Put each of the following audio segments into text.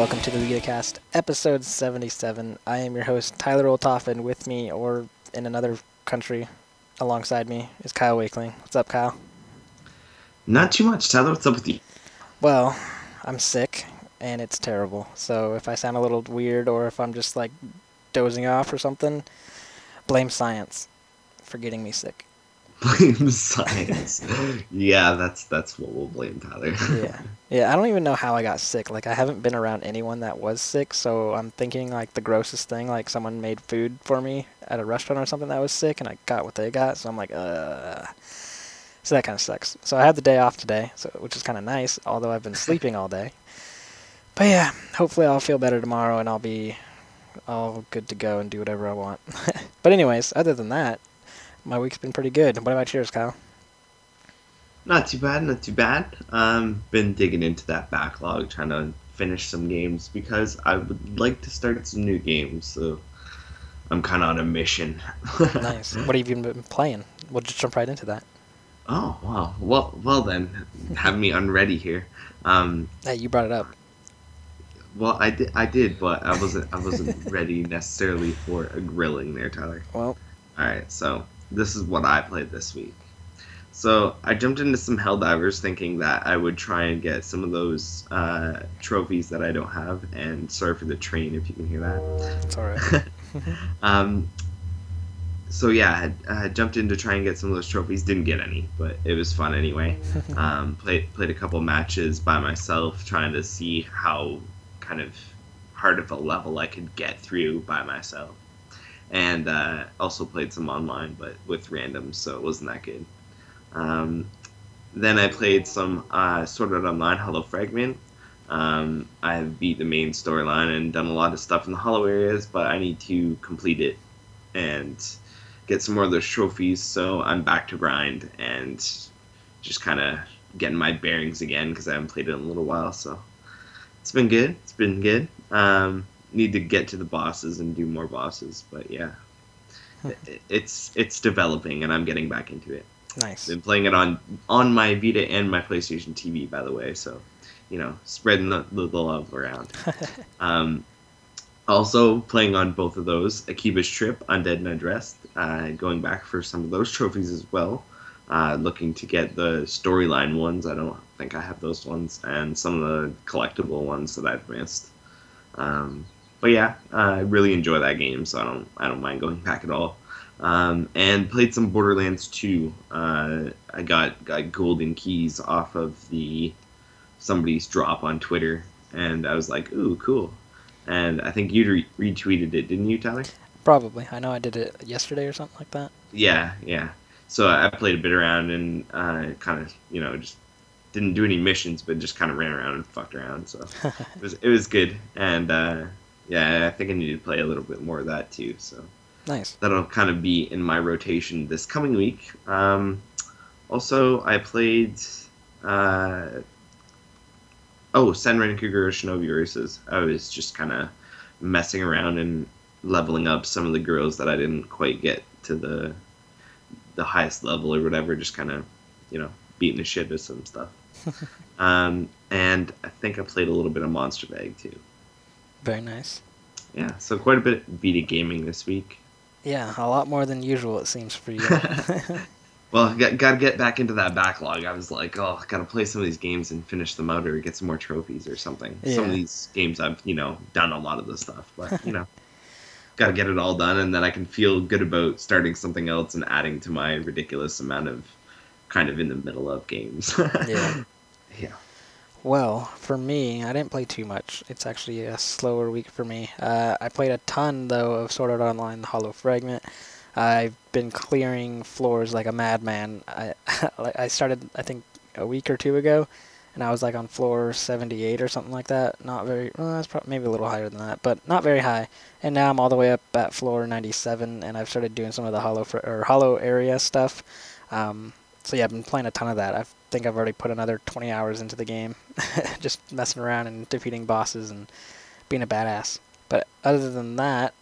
welcome to the Vita Cast, episode 77. I am your host, Tyler Oltoff, and with me, or in another country alongside me, is Kyle Wakeling. What's up, Kyle? Not too much, Tyler. What's up with you? Well, I'm sick, and it's terrible. So if I sound a little weird, or if I'm just like dozing off or something, blame science for getting me sick. Blame science. Yeah, that's what we'll blame, Tyler. Yeah, I don't even know how I got sick. Like, I haven't been around anyone that was sick, so I'm thinking, like, the grossest thing, like, someone made food for me at a restaurant or something that was sick, and I got what they got, so I'm like, So that kind of sucks. So I had the day off today, which is kind of nice, although I've been sleeping all day. But yeah, hopefully I'll feel better tomorrow, and I'll be all good to go and do whatever I want. But anyways, other than that, my week's been pretty good. What about yours, Kyle? Not too bad, not too bad. Been digging into that backlog, trying to finish some games because I would like to start some new games, so I'm kind of on a mission. Nice. What have you been playing? We'll just jump right into that. Oh, wow. Well then, have me unready here. Hey, you brought it up. Well, I did, but I wasn't ready necessarily for a grilling there, Tyler. Well, all right, so this is what I played this week. So I jumped into some Helldivers thinking that I would try and get some of those trophies that I don't have. And sorry for the train if you can hear that. It's all right. So yeah, I jumped in to try and get some of those trophies. Didn't get any, but it was fun anyway. Played a couple matches by myself, trying to see how kind of hard of a level I could get through by myself. And also played some online, but with randoms, so it wasn't that good. Then I played some Sword Art Online Hollow Fragment. I beat the main storyline and done a lot of stuff in the hollow areas, but I need to complete it and get some more of those trophies, so I'm back to grind and just kind of getting my bearings again because I haven't played it in a little while, so it's been good. Need to get to the bosses and do more bosses, but yeah, it's developing and I'm getting back into it. Nice. Been playing it on my Vita and my PlayStation TV, by the way, so spreading the love around. Also playing on both of those, Akiba's Trip, Undead and Undressed, going back for some of those trophies as well. Looking to get the storyline ones. I don't think I have those ones, and some of the collectible ones that I've missed. But yeah, I really enjoy that game, so I don't mind going back at all. And played some Borderlands 2. I got golden keys off of somebody's drop on Twitter, and I was like, ooh, cool. And I think you retweeted it, didn't you, Tyler? Probably. I know I did it yesterday or something like that. Yeah. So I played a bit around and kind of, just didn't do any missions, but just kind of ran around and fucked around. So it was good. And yeah, I think I need to play a little bit more of that too. So nice. That'll kind of be in my rotation this coming week. Also, I played Senran Kagura Shinobi Races. I was just kind of messing around and leveling up some of the girls that I didn't quite get to the highest level or whatever, just kind of, beating the shit with some stuff. And I think I played a little bit of Monster Bag too. Very nice. Yeah, so quite a bit of Vita gaming this week. Yeah, a lot more than usual, it seems, for you. Well, got to get back into that backlog. I was like, got to play some of these games and finish them out or get some more trophies or something. Yeah. Some of these games I've, done a lot of the stuff, but, got to get it all done, and then I can feel good about starting something else and adding to my ridiculous amount of kind of in the middle of games. Yeah. Yeah. Well, for me, I didn't play too much. It's actually a slower week for me. I played a ton, though, of Sword Art Online, the Hollow Fragment. I've been clearing floors like a madman. I started, I think, a week or two ago, and I was like on floor 78 or something like that. Not very, well, that's probably maybe a little higher than that, but not very high. And now I'm all the way up at floor 97, and I've started doing some of the hollow area stuff. So yeah, I've been playing a ton of that. I think I've already put another 20 hours into the game, just messing around and defeating bosses and being a badass. But other than that,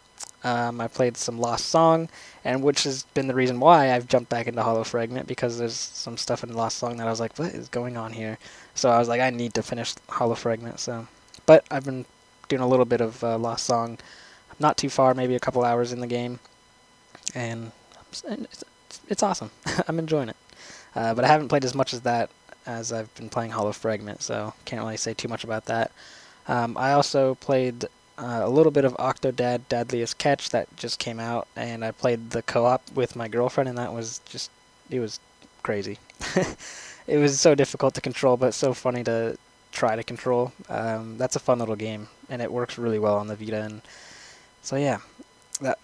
I played some Lost Song, and which has been the reason why I've jumped back into Hollow Fragment, because there's some stuff in Lost Song that I was like, what is going on here? So I was like, I need to finish Hollow Fragment. So, but I've been doing a little bit of Lost Song. Not too far, maybe a couple hours in the game, and it's awesome. I'm enjoying it. But I haven't played as much as that as I've been playing Hollow Fragment, so can't really say too much about that. I also played a little bit of Octodad Deadliest Catch that just came out, and I played the co-op with my girlfriend, and that was just, it was crazy. It was so difficult to control, but so funny to try to control. That's a fun little game, and it works really well on the Vita, and so yeah,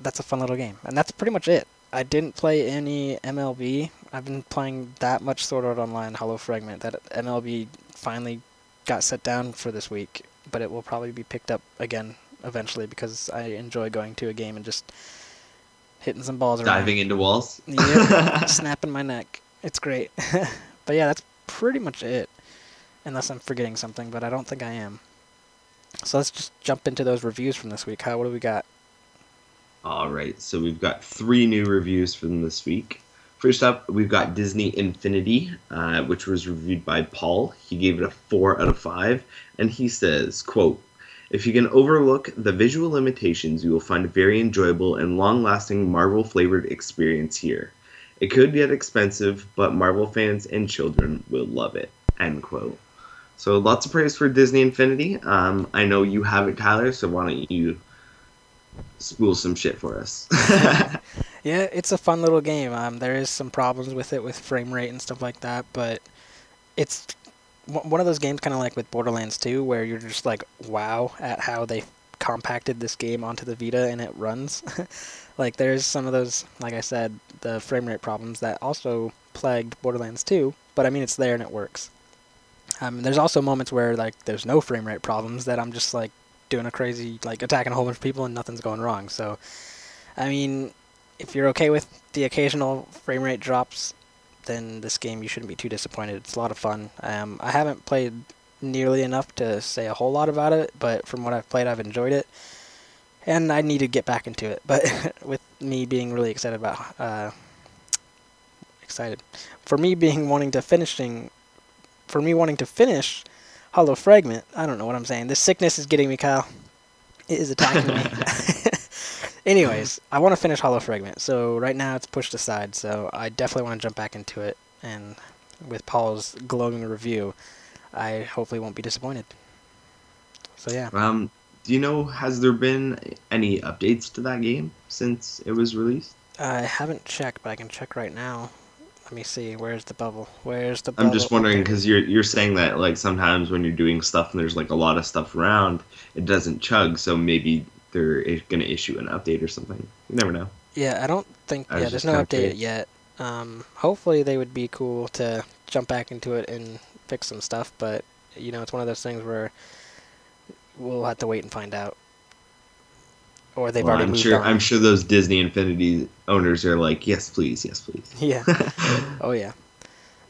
that's a fun little game. And that's pretty much it. I didn't play any MLB. I've been playing that much Sword Art Online Hollow Fragment that MLB finally got set down for this week, but it will probably be picked up again eventually because I enjoy going to a game and just hitting some balls around. Diving into walls? Yeah, snapping my neck. It's great. But yeah, that's pretty much it. Unless I'm forgetting something, but I don't think I am. So let's just jump into those reviews from this week. What do we got? All right, so we've got 3 new reviews from this week. First up, we've got Disney Infinity, which was reviewed by Paul. He gave it a 4 out of 5, and he says, quote, "If you can overlook the visual limitations, you will find a very enjoyable and long-lasting Marvel-flavored experience here. It could get expensive, but Marvel fans and children will love it," end quote. So lots of praise for Disney Infinity. I know you have it, Tyler, so why don't you spool some shit for us? Yeah, it's a fun little game. There is some problems with it with frame rate and stuff like that, but it's one of those games kind of like with Borderlands 2 where you're just like, wow, at how they compacted this game onto the Vita and it runs. Like there's some of those, like I said, the frame rate problems that also plagued Borderlands 2, but I mean it's there and it works. There's also moments where like there's no frame rate problems that I'm just like doing a crazy, like attacking a whole bunch of people and nothing's going wrong. So, I mean, if you're okay with the occasional frame rate drops, then this game you shouldn't be too disappointed. It's a lot of fun. I haven't played nearly enough to say a whole lot about it, but from what I've played, I've enjoyed it. And I need to get back into it. But with me being really excited about, for me wanting to finish Hollow Fragment, I don't know what I'm saying. This sickness is getting me, Kyle. It is attacking me. Anyways, I want to finish Hollow Fragment, so right now it's pushed aside, so I definitely want to jump back into it, and with Paul's glowing review, I hopefully won't be disappointed. So yeah. Do you know, has there been any updates to that game since it was released? I haven't checked, but I can check right now. Let me see. Where's the bubble? Where's the bubble? I'm just wondering because you're saying that like sometimes when you're doing stuff and there's like a lot of stuff around, it doesn't chug. So maybe they're going to issue an update or something. You never know. Yeah, I don't think. Yeah, there's no update yet. Hopefully they would be cool to jump back into it and fix some stuff. But you know, it's one of those things where we'll have to wait and find out. Or they've already moved on. I'm sure those Disney Infinity owners are like, yes, please, yes, please. Yeah. Oh, yeah.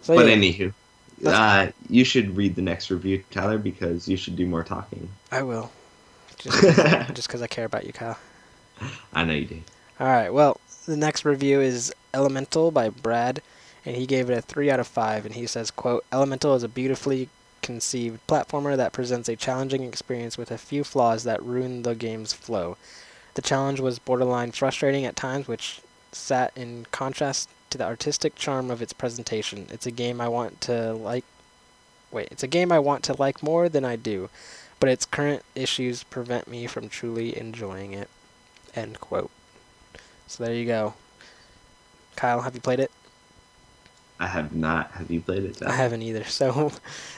So, but yeah. Anywho, you should read the next review, Tyler, because you should do more talking. I will. Just because I care about you, Kyle. I know you do. All right. Well, the next review is Elemental by Brad, and he gave it a 3 out of 5, and he says, quote, "Elemental is a beautifully conceived platformer that presents a challenging experience with a few flaws that ruin the game's flow. The challenge was borderline frustrating at times, which sat in contrast to the artistic charm of its presentation. It's a game I want to like more than I do, but its current issues prevent me from truly enjoying it." End quote. So there you go. Kyle, have you played it? I have not. Have you played it, Tyler? I haven't either, so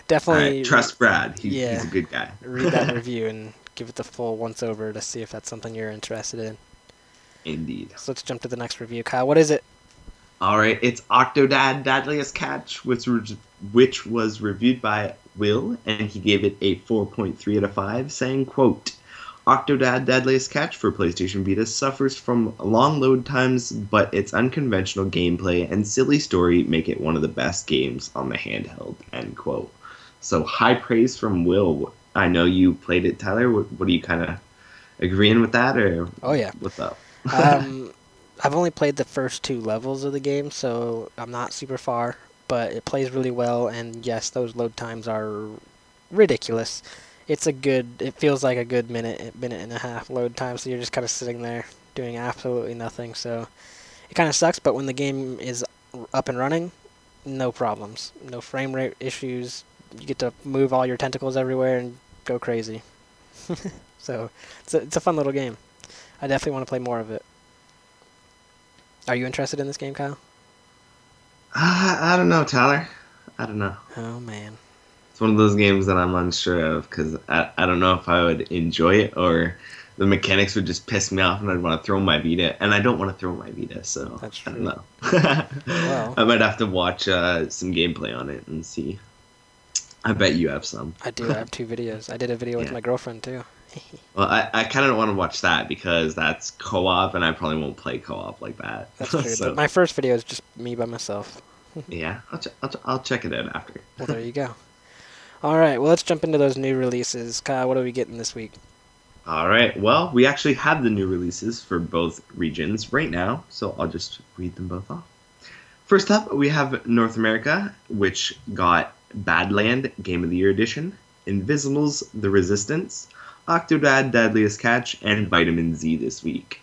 definitely... trust Brad. He's a good guy. Read that review and give it the full once-over to see if that's something you're interested in. Indeed. So let's jump to the next review. Kyle, what is it? All right, it's Octodad Deadliest Catch, which was reviewed by Will, and he gave it a 4.3 out of 5, saying, quote, "Octodad Deadliest Catch for PlayStation Vita suffers from long load times, but its unconventional gameplay and silly story make it one of the best games on the handheld," end quote. So high praise from Will. I know you played it, Tyler. What are you kind of agreeing with that, or oh yeah, what's up? I've only played the first 2 levels of the game, so I'm not super far, but it plays really well, and yes, those load times are ridiculous. It feels like a good minute and a half load time, so you're just kind of sitting there doing absolutely nothing. So it kind of sucks, but when the game is up and running, no problems, no frame rate issues. You get to move all your tentacles everywhere and go crazy. So it's a fun little game. I definitely want to play more of it. Are you interested in this game, Kyle? I don't know, Tyler. I don't know. Oh man. It's one of those games that I'm unsure of because I don't know if I would enjoy it or the mechanics would just piss me off and I'd want to throw my Vita. And I don't want to throw my Vita, so That's true. I don't know. Well, I might have to watch some gameplay on it and see. I bet you have some. I do. I have 2 videos. I did a video with my girlfriend, too. Well, I kind of don't want to watch that because that's co-op, and I probably won't play co-op like that. That's true. So, But my first video is just me by myself. yeah, I'll check it out after. Well, there you go. All right, well, let's jump into those new releases. Kyle, what are we getting this week? All right, well, we actually have the new releases for both regions right now, so I'll just read them both off. First up, we have North America, which got Badland Game of the Year Edition, Invisibles The Resistance, Octodad Deadliest Catch, and Vitamin Z this week.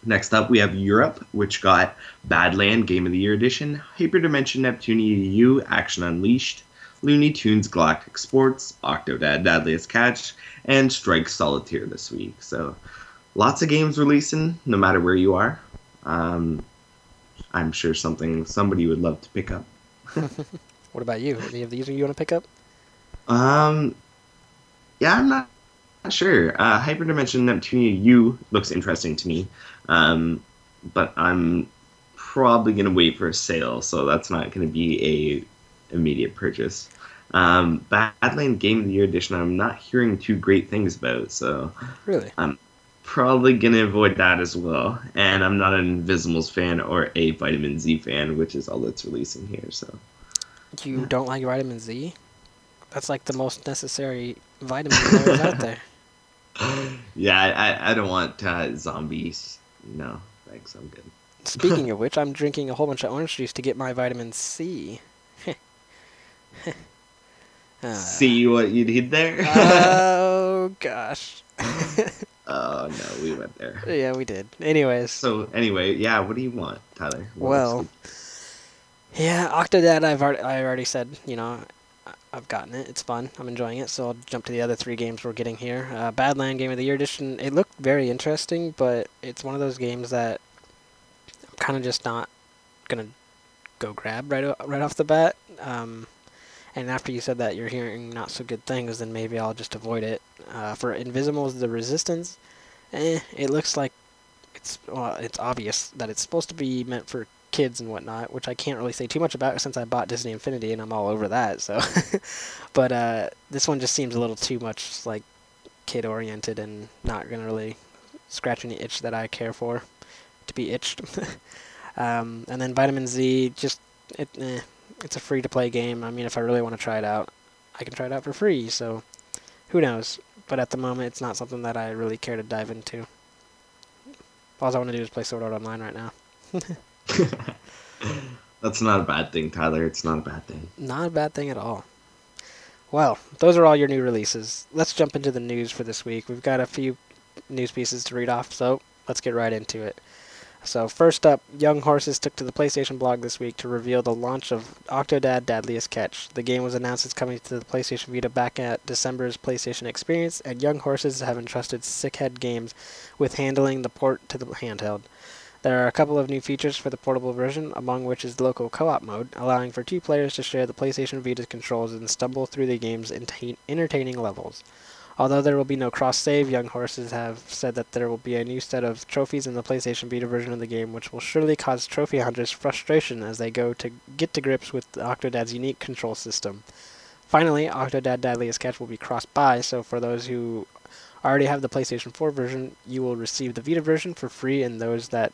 Next up, we have Europe, which got Badland Game of the Year Edition, Hyperdimension Neptunia U Action Unleashed, Looney Tunes Galactic Sports, Octodad Deadliest Catch, and Strike Solitaire this week. So, lots of games releasing, no matter where you are. I'm sure somebody would love to pick up. What about you? Any of these you want to pick up? Yeah, I'm not sure. Hyperdimension Neptunia U looks interesting to me, but I'm probably going to wait for a sale, so that's not going to be a immediate purchase. Badland Game of the Year Edition, I'm not hearing too great things about, so Really? I'm probably going to avoid that as well. And I'm not an Invisibles fan or a Vitamin Z fan, which is all that's releasing here. So You don't like Vitamin Z? That's like the most necessary vitamin there is out there. Yeah, I don't want zombies. No, thanks, I'm good. Speaking of which, I'm drinking a whole bunch of orange juice to get my vitamin C. See what you did there? Oh, gosh. Oh, no, we went there. Yeah, we did. Anyways. So, anyway, yeah, what do you want, Tyler? Yeah, Octodad, I already said, I've gotten it. It's fun. I'm enjoying it, so I'll jump to the other 3 games we're getting here. Badland Game of the Year Edition, it looked very interesting, but it's one of those games that I'm kind of just not going to go grab right off the bat. And after you said that you're hearing not so good things, then maybe I'll just avoid it. For Invisibles The Resistance, it looks like it's obvious that it's supposed to be meant for kids and whatnot, which I can't really say too much about since I bought Disney Infinity and I'm all over that. So, but this one just seems a little too much like kid-oriented and not gonna really scratch any itch that I care for to be itched. And then Vitamin Z, it's a free-to-play game. I mean, if I really want to try it out, I can try it out for free. So, who knows? But at the moment, it's not something that I really care to dive into. All I want to do is play Sword Art Online right now. That's not a bad thing, Tyler. It's not a bad thing. Not a bad thing at all. Well, those are all your new releases. Let's jump into the news for this week. We've got a few news pieces to read off, so let's get right into it. So first up, Young Horses took to the PlayStation blog this week to reveal the launch of Octodad Deadliest Catch. The game was announced as coming to the PlayStation Vita back at December's PlayStation Experience, and Young Horses have entrusted Sickhead Games with handling the port to the handheld. There are a couple of new features for the portable version, among which is local co-op mode, allowing for 2 players to share the PlayStation Vita's controls and stumble through the game's entertaining levels. Although there will be no cross-save, Young Horses have said that there will be a new set of trophies in the PlayStation Vita version of the game, which will surely cause trophy hunters frustration as they go to get to grips with Octodad's unique control system. Finally, Octodad Deadliest Catch will be cross-buy, so for those who already have the PlayStation 4 version, you will receive the Vita version for free, and those that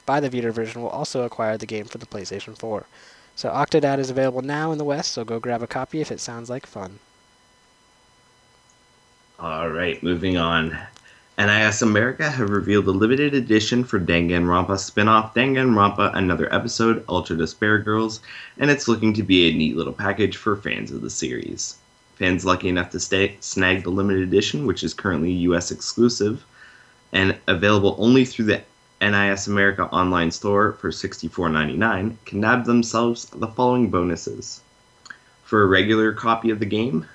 buy the Vita version will also acquire the game for the PlayStation 4. So Octodad is available now in the West, so go grab a copy if it sounds like fun. All right, moving on. NIS America have revealed a limited edition for Danganronpa spin-off Danganronpa Another Episode Ultra Despair Girls, and it's looking to be a neat little package for fans of the series. Fans lucky enough to snag the limited edition, which is currently US exclusive and available only through the NIS America online store for $64.99, can nab themselves the following bonuses. For a regular copy of the game,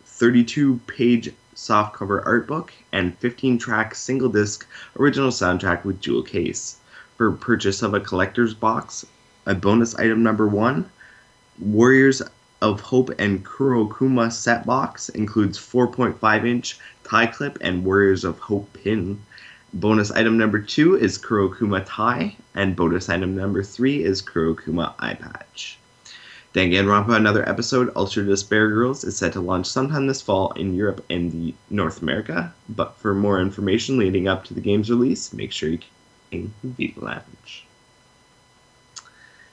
32-page softcover art book and 15-track single-disc original soundtrack with jewel case. For purchase of a collector's box, a bonus item number 1, Warriors of Hope and Kurokuma set box includes 4.5-inch tie clip and Warriors of Hope pin. Bonus item number 2 is Kurokuma tie, and bonus item number 3 is Kurokuma eye patch. Danganronpa, another episode, Ultra Despair Girls, is set to launch sometime this fall in Europe and North America, but for more information leading up to the game's release, make sure you can Vita Lounge.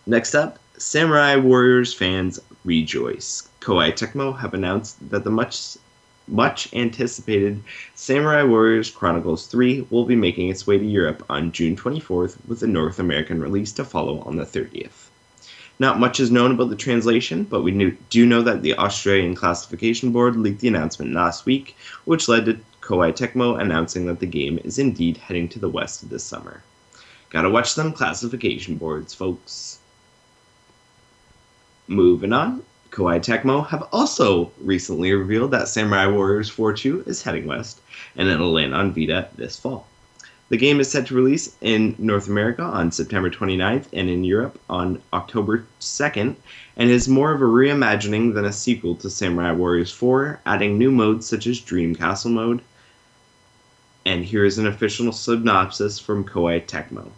Next up, Samurai Warriors fans rejoice. Koei Tecmo have announced that the much anticipated Samurai Warriors Chronicles 3 will be making its way to Europe on June 24th, with a North American release to follow on the 30th. Not much is known about the translation, but we do know that the Australian Classification Board leaked the announcement last week, which led to Koei Tecmo announcing that the game is indeed heading to the West this summer. Gotta watch them classification boards, folks. Moving on, Koei Tecmo have also recently revealed that Samurai Warriors 4-2 is heading west, and it'll land on Vita this fall. The game is set to release in North America on September 29th and in Europe on October 2nd, and is more of a reimagining than a sequel to Samurai Warriors 4, adding new modes such as Dream Castle mode. And here is an official synopsis from Koei Tecmo.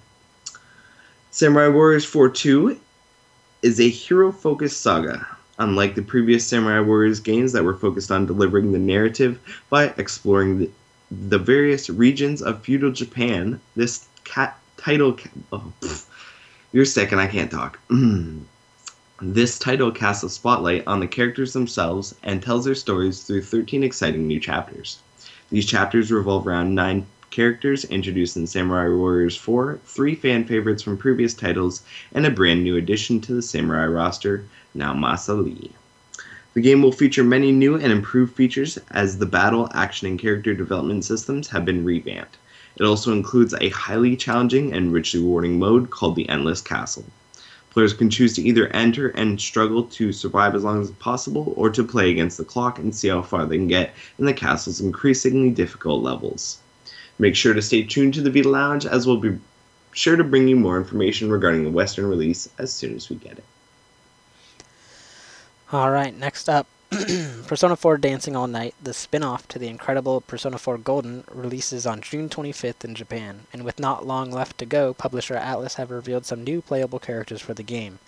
Samurai Warriors 4-2 is a hero-focused saga. Unlike the previous Samurai Warriors games that were focused on delivering the narrative by exploring the various regions of feudal Japan, this you're sick and I can't talk. This title casts a spotlight on the characters themselves and tells their stories through 13 exciting new chapters. These chapters revolve around 9 characters introduced in Samurai Warriors 4, 3 fan favorites from previous titles, and a brand new addition to the Samurai roster, Naomasa Lee. The game will feature many new and improved features as the battle, action, and character development systems have been revamped. It also includes a highly challenging and richly rewarding mode called the Endless Castle. Players can choose to either enter and struggle to survive as long as possible, or to play against the clock and see how far they can get in the castle's increasingly difficult levels. Make sure to stay tuned to the Vita Lounge, as we'll be sure to bring you more information regarding the Western release as soon as we get it. Alright, next up, Persona 4 Dancing All Night, the spin-off to the incredible Persona 4 Golden, releases on June 25th in Japan, and with not long left to go, publisher Atlus have revealed some new playable characters for the game.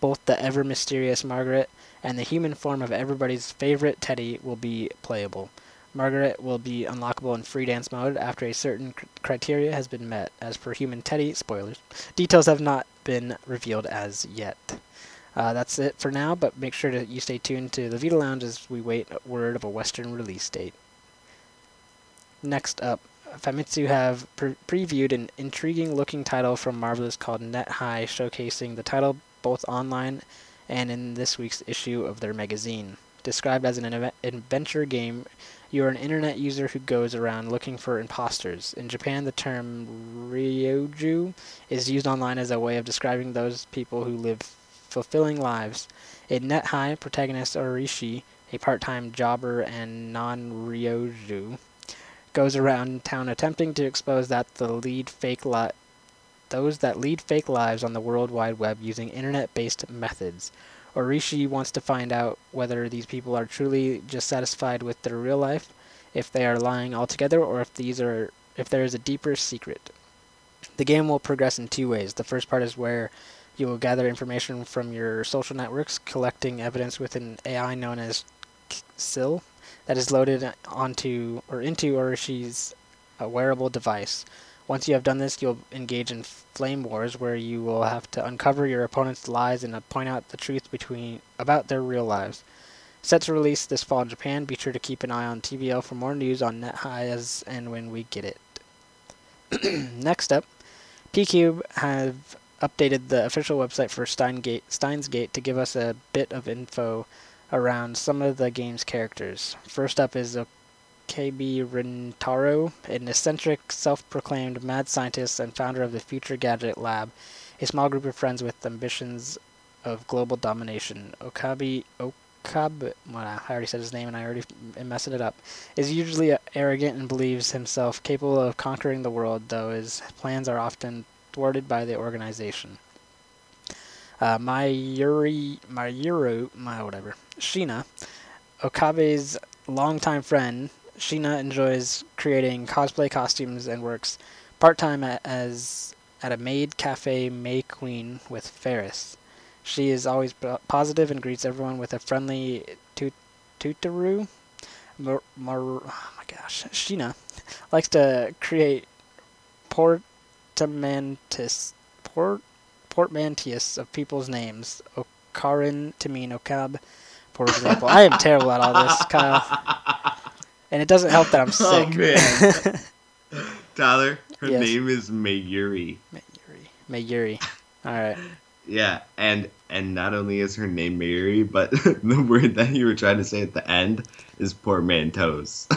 Both the ever-mysterious Margaret and the human form of everybody's favorite Teddy will be playable. Margaret will be unlockable in free dance mode after a certain criteria has been met. As for human Teddy, spoilers, details have not been revealed as yet. That's it for now, but make sure you stay tuned to the Vita Lounge as we wait word of a Western release date. Next up, Famitsu have previewed an intriguing-looking title from Marvelous called Net High, showcasing the title both online and in this week's issue of their magazine. Described as an adventure game, you are an internet user who goes around looking for imposters. In Japan, the term ryoju is used online as a way of describing those people who live fulfilling lives. In Net High, protagonist Orishi, a part-time jobber and non-ryoju, goes around town attempting to expose those that lead fake lives on the World Wide Web using internet-based methods. Orishi wants to find out whether these people are truly just satisfied with their real life, if they are lying altogether, or if there is a deeper secret. The game will progress in 2 ways. The first part is where you will gather information from your social networks, collecting evidence with an AI known as SIL that is loaded onto or into Orishi's wearable device. Once you have done this, you'll engage in flame wars where you will have to uncover your opponent's lies and point out the truth about their real lives. Set to release this fall in Japan, be sure to keep an eye on TVL for more news on Net High as and when we get it. Next up, P-Cube have updated the official website for Steins Gate to give us a bit of info around some of the game's characters. First up is Okabe Rintaro, an eccentric, self-proclaimed mad scientist and founder of the Future Gadget Lab, a small group of friends with ambitions of global domination. Okabe, well, I already said his name and I already am messing it up, is usually arrogant and believes himself capable of conquering the world, though his plans are often thwarted by the organization. Sheena, Okabe's longtime friend. Sheena enjoys creating cosplay costumes and works part-time at a maid cafe May Queen with Ferris. She is always positive and greets everyone with a friendly tutaroo. Oh my gosh. Sheena likes to create portmanteaus of people's names. Okarin to mean Okab, for example. I am terrible at all this, Kyle. And it doesn't help that I'm sick. Oh, man. Tyler, her Yes. name is Mayuri. Mayuri. Alright. Yeah, and not only is her name Mayuri, but the word that you were trying to say at the end is portmanteaus.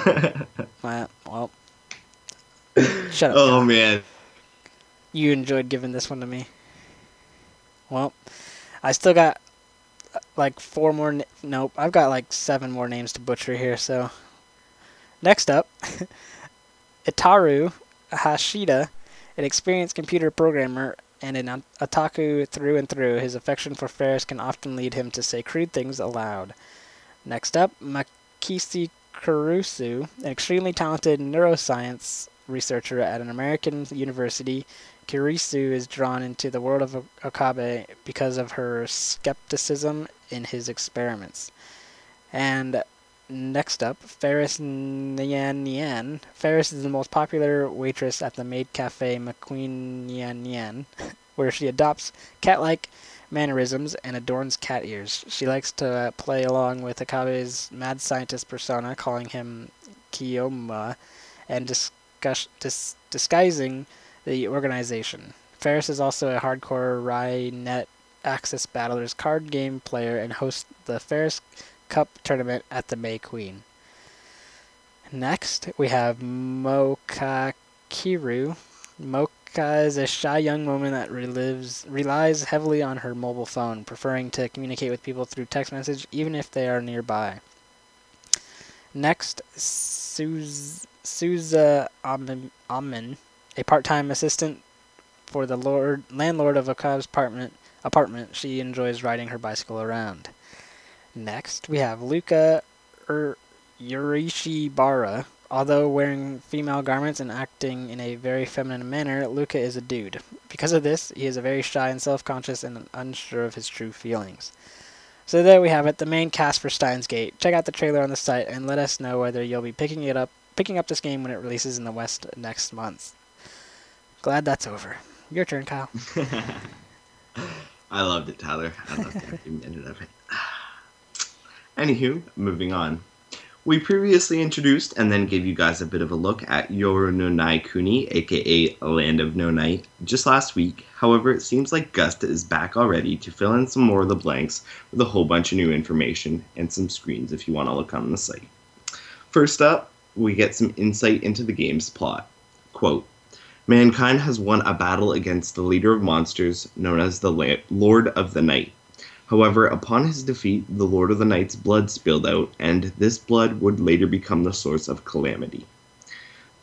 Well. Shut up. Oh, Kyle. man. You enjoyed giving this one to me. Well, I still got like 4 more. Nope, I've got like 7 more names to butcher here. So, next up, Itaru Hashida, an experienced computer programmer and an otaku through and through. His affection for Ferris can often lead him to say crude things aloud. Next up, Makisi Kurusu, an extremely talented neuroscience researcher at an American university. Kurisu is drawn into the world of Okabe because of her skepticism in his experiments. And next up, Ferris Nyan Nyan. Ferris is the most popular waitress at the maid cafe McQueen Nyan Nyan, where she adopts cat-like mannerisms and adorns cat ears. She likes to play along with Okabe's mad scientist persona, calling him Kiyoma, and disguising the organization. Ferris is also a hardcore Rai-Net Access Battlers card game player and hosts the Ferris Cup tournament at the May Queen. Next, we have Mokakiru. Moka is a shy young woman that relies heavily on her mobile phone, preferring to communicate with people through text message even if they are nearby. Next, Souza Amin, a part-time assistant for the landlord of Okabe's apartment. She enjoys riding her bicycle around. Next, we have Luka Urishibara. Although wearing female garments and acting in a very feminine manner, Luka is a dude. Because of this, he is very shy and self-conscious and unsure of his true feelings. So there we have it, the main cast for Steins Gate. Check out the trailer on the site and let us know whether you'll be picking up this game when it releases in the West next month. Glad that's over. Your turn, Kyle. I loved it, Tyler. I loved every minute of it. Anywho, moving on. We previously introduced and then gave you guys a bit of a look at Yoru no Nai Kuni, aka Land of No Night, just last week. However, it seems like Gusta is back already to fill in some more of the blanks with a whole bunch of new information and some screens if you want to look on the site. First up, we get some insight into the game's plot. Quote, mankind has won a battle against the leader of monsters known as the Lord of the Night. However, upon his defeat, the Lord of the Night's blood spilled out, and this blood would later become the source of calamity.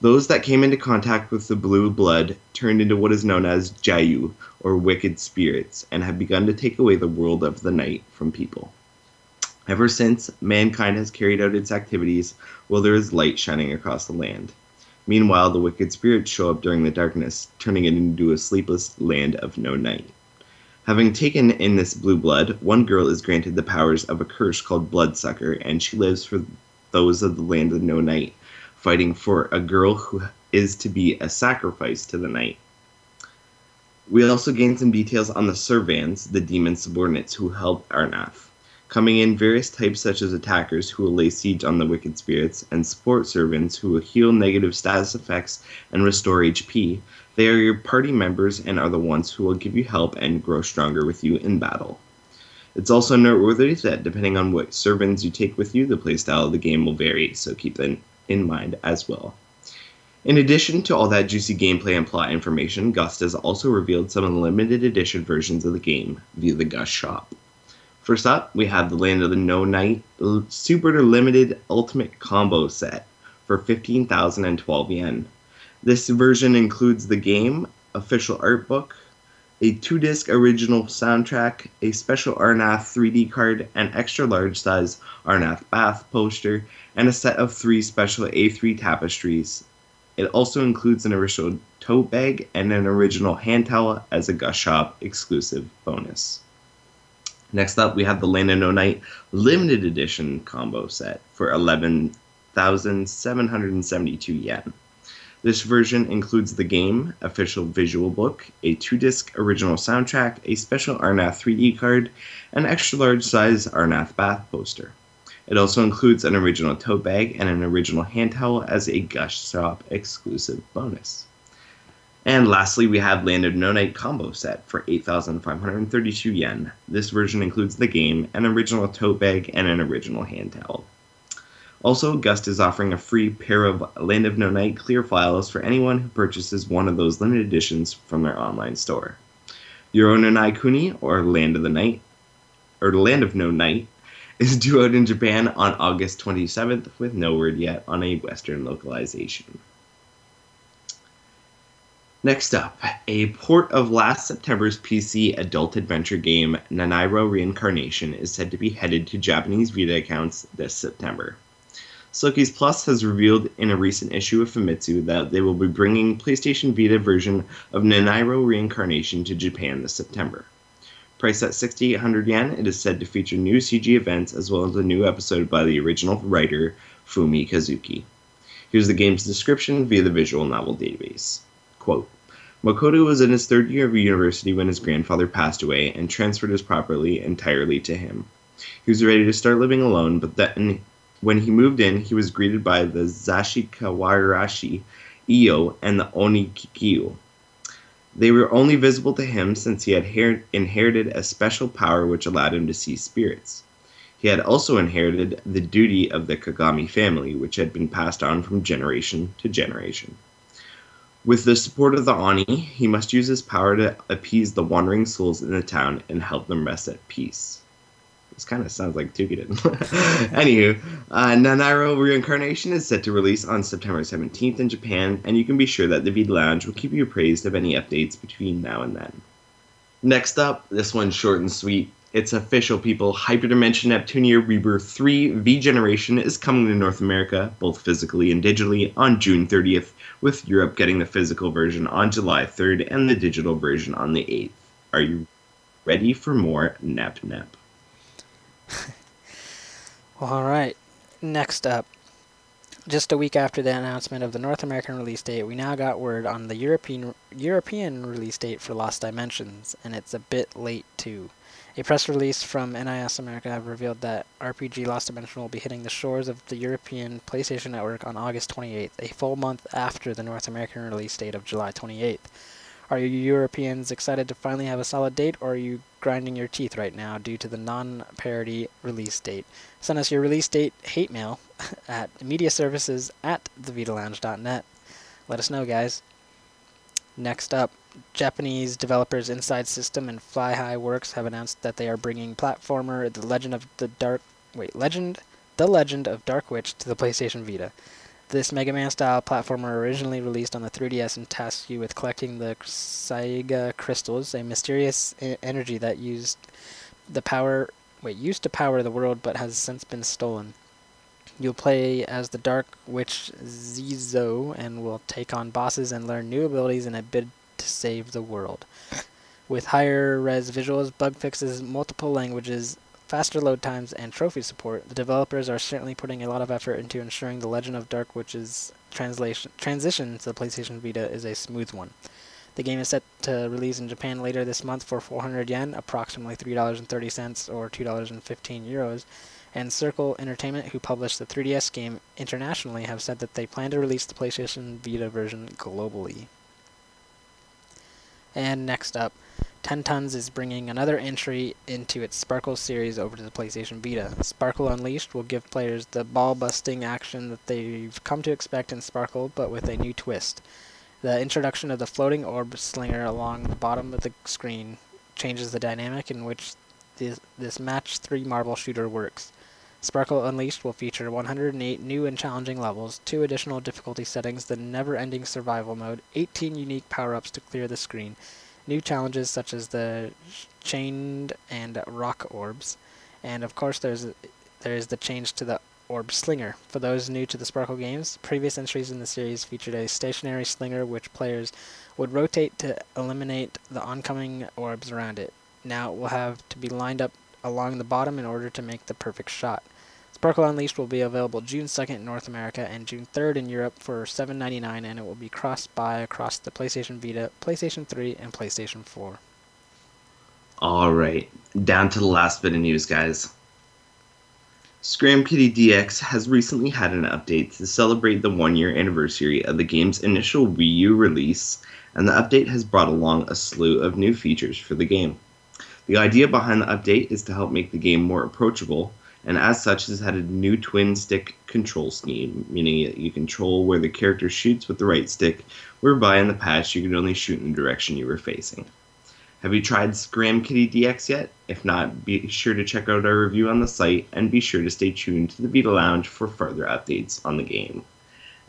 Those that came into contact with the blue blood turned into what is known as Jayu, or wicked spirits, and have begun to take away the world of the night from people. Ever since, mankind has carried out its activities while there is light shining across the land. Meanwhile, the wicked spirits show up during the darkness, turning it into a sleepless land of no night. Having taken in this blue blood, one girl is granted the powers of a curse called Bloodsucker, and she lives for those of the land of no night, fighting for a girl who is to be a sacrifice to the night. We also gain some details on the Servans, the demon subordinates who help Arnath. Coming in various types such as attackers who will lay siege on the wicked spirits, and support servants who will heal negative status effects and restore HP. They are your party members and are the ones who will give you help and grow stronger with you in battle. It's also noteworthy that depending on what servants you take with you, the playstyle of the game will vary, so keep that in mind as well. In addition to all that juicy gameplay and plot information, Gust has also revealed some of the limited edition versions of the game via the Gust shop. First up, we have the Land of the No Night Super Limited Ultimate Combo Set for 15,012 yen. This version includes the game, official art book, a 2-disc original soundtrack, a special Arnath 3D card, an extra large size Arnath bath poster, and a set of 3 special A3 tapestries. It also includes an original tote bag and an original hand towel as a Gust Shop exclusive bonus. Next up, we have the Land of No Night Limited Edition combo set for 11,772 yen. This version includes the game, official visual book, a 2-disc original soundtrack, a special Arnath 3D card, and extra large size Arnath bath poster. It also includes an original tote bag and an original hand towel as a Gust Shop exclusive bonus. And lastly, we have Land of No Night combo set for 8,532 yen. This version includes the game, an original tote bag, and an original hand towel. Also, Gust is offering a free pair of Land of No Night clear files for anyone who purchases one of those limited editions from their online store. Yoro no Nai Kuni, or Land of the Night, or Land of No Night, is due out in Japan on August 27th, with no word yet on a Western localization. Next up, a port of last September's PC adult adventure game Nanairo Reincarnation is said to be headed to Japanese Vita accounts this September. Silkies Plus has revealed in a recent issue of Famitsu that they will be bringing PlayStation Vita version of Nanairo Reincarnation to Japan this September. Priced at 6,800 yen, it is said to feature new CG events as well as a new episode by the original writer Fumi Kazuki. Here's the game's description via the visual novel database. Quote, Makoto was in his 3rd year of university when his grandfather passed away and transferred his property entirely to him. He was ready to start living alone, but then when he moved in, he was greeted by the Zashikawarashi, Iyo, and the Onikikyo. They were only visible to him since he had inherited a special power which allowed him to see spirits. He had also inherited the duty of the Kagami family, which had been passed on from generation to generation. With the support of the Oni, he must use his power to appease the wandering souls in the town and help them rest at peace. This kind of sounds like Tukiden. Anywho, Nanairo Reincarnation is set to release on September 17th in Japan, and you can be sure that the Vita Lounge will keep you appraised of any updates between now and then. Next up, this one's short and sweet. It's official, people. Hyperdimension Neptunia Rebirth 3 V-Generation is coming to North America, both physically and digitally, on June 30th, with Europe getting the physical version on July 3rd and the digital version on the 8th. Are you ready for more Nep Nep? Well, alright, next up. Just a week after the announcement of the North American release date, we now got word on the European release date for Lost Dimensions, and it's a bit late too. A press release from NIS America have revealed that RPG Lost Dimension will be hitting the shores of the European PlayStation Network on August 28th, a full month after the North American release date of July 28th. Are you Europeans excited to finally have a solid date, or are you grinding your teeth right now due to the non-parity release date? Send us your release date hate mail at mediaservices@thevitalounge.net. Let us know, guys. Next up, Japanese developers Inside System and Fly High Works have announced that they are bringing platformer The Legend of Dark Witch to the PlayStation Vita. This Mega Man-style platformer originally released on the 3DS and tasks you with collecting the Saiga crystals, a mysterious energy that used to power the world but has since been stolen. You'll play as the Dark Witch Zizo and will take on bosses and learn new abilities in a bid to save the world. With higher res visuals, bug fixes, multiple languages, faster load times, and trophy support, the developers are certainly putting a lot of effort into ensuring the Legend of Dark Witch's transition to the PlayStation Vita is a smooth one. The game is set to release in Japan later this month for 400 yen, approximately $3.30 or €2.15, and Circle Entertainment, who published the 3DS game internationally, have said that they plan to release the PlayStation Vita version globally. And next up, 10 Tons is bringing another entry into its Sparkle series over to the PlayStation Vita. Sparkle Unleashed will give players the ball-busting action that they've come to expect in Sparkle, but with a new twist. The introduction of the floating orb slinger along the bottom of the screen changes the dynamic in which this match 3 marble shooter works. Sparkle Unleashed will feature 108 new and challenging levels, 2 additional difficulty settings, the never-ending survival mode, 18 unique power-ups to clear the screen, new challenges such as the chained and rock orbs, and of course there is the change to the orb slinger. For those new to the Sparkle games, previous entries in the series featured a stationary slinger which players would rotate to eliminate the oncoming orbs around it. Now it will have to be lined up along the bottom in order to make the perfect shot. Sparkle Unleashed will be available June 2nd in North America and June 3rd in Europe for $7.99, and it will be cross-buy across the PlayStation Vita, PlayStation 3, and PlayStation 4. Alright, down to the last bit of news, guys. Scram Kitty DX has recently had an update to celebrate the 1-year anniversary of the game's initial Wii U release, and the update has brought along a slew of new features for the game. The idea behind the update is to help make the game more approachable, and as such has had a new twin-stick control scheme, meaning you control where the character shoots with the right stick, whereby in the past you could only shoot in the direction you were facing. Have you tried Scram Kitty DX yet? If not, be sure to check out our review on the site, and be sure to stay tuned to the Vita Lounge for further updates on the game.